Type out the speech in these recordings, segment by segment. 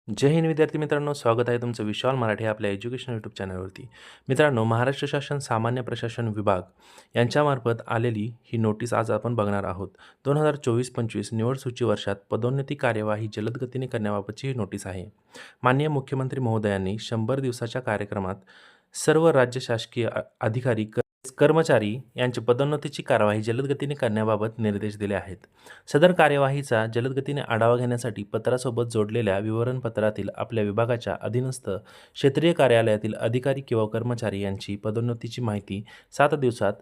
जय हिंद विद्यार्थी मित्रांनो, स्वागत आहे तुमचं विशाल मराठी आपल्या एज्युकेशन यूट्यूब चॅनलवरती. मित्रांनो, महाराष्ट्र शासन सामान्य प्रशासन विभाग यांच्यामार्फत आलेली ही नोटीस आज आपण बघणार आहोत. 2024-25 निवड सूची वर्षात पदोन्नती कार्यवाही जलद गतीने करण्याबाबतची ही नोटीस आहे. माननीय मुख्यमंत्री महोदयांनी 100 दिवसाच्या कार्यक्रमात सर्व राज्य शासकीय अधिकारी कर्मचारी यांची पदोन्नतीची कार्यवाही जलद गतीने करण्याबाबत निर्देश दिले आहेत. सदर कार्यवाहीचा जलद गतीने आढावा घेण्यासाठी पत्रासोबत जोडलेल्या विवरणपत्रातील आपल्या विभागाच्या अधीनस्थ क्षेत्रीय कार्यालयातील अधिकारी किंवा कर्मचारी यांची पदोन्नतीची माहिती 7 दिवसात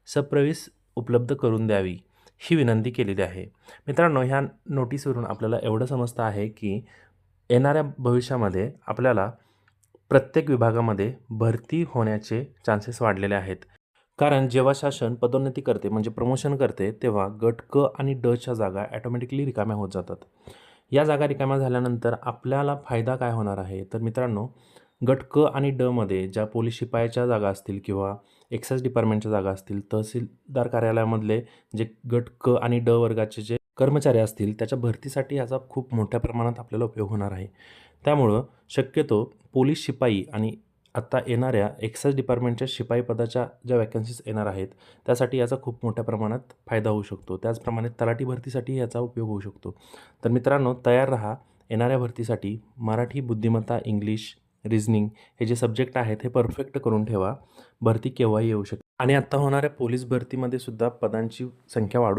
सप्रविस उपलब्ध करून द्यावी, ही विनंती केलेली आहे. मित्रांनो, ह्या नोटीसवरून आपल्याला एवढं समजतं आहे की येणाऱ्या भविष्यामध्ये आपल्याला प्रत्येक विभागामध्ये भरती होण्याचे चान्सेस वाढलेले आहेत. कारण जेव्हा शासन पदोन्नती करते म्हणजे प्रमोशन करते, तेव्हा गट क आणि ड च्या जागा ॲटोमॅटिकली रिकाम्या होत जातात. या जागा रिकाम्या झाल्यानंतर आपल्याला फायदा काय होणार आहे, तर मित्रांनो, गट क आणि ड मध्ये ज्या पोलीस शिपायाच्या जागा असतील किंवा एक्साईज डिपार्टमेंटच्या जागा असतील, तहसीलदार कार्यालयामधले जे गट क आणि ड वर्गाचे जे कर्मचारी असतील, त्याच्या भरतीसाठी याचा खूप मोठ्या प्रमाणात आपल्याला उपयोग होणार आहे. त्यामुळं शक्यतो पोलीस शिपाई आणि आत्ता येणाऱ्या एक्साईज डिपार्टमेंटच्या शिपाई पदाच्या ज्या वॅकन्सीज येणार आहेत, त्यासाठी याचा खूप मोठ्या प्रमाणात फायदा होऊ शकतो. त्याचप्रमाणे तलाठी भरतीसाठी याचा उपयोग होऊ शकतो. तर मित्रांनो, तयार रहा. येणाऱ्या भरतीसाठी मराठी, बुद्धिमत्ता, इंग्लिश, रिझनिंग हे जे सब्जेक्ट आहेत हे परफेक्ट करून ठेवा. भरती केव्हाही येऊ शकते आणि आत्ता होणाऱ्या पोलीस भरतीमध्ये सुद्धा पदांची संख्या वाढू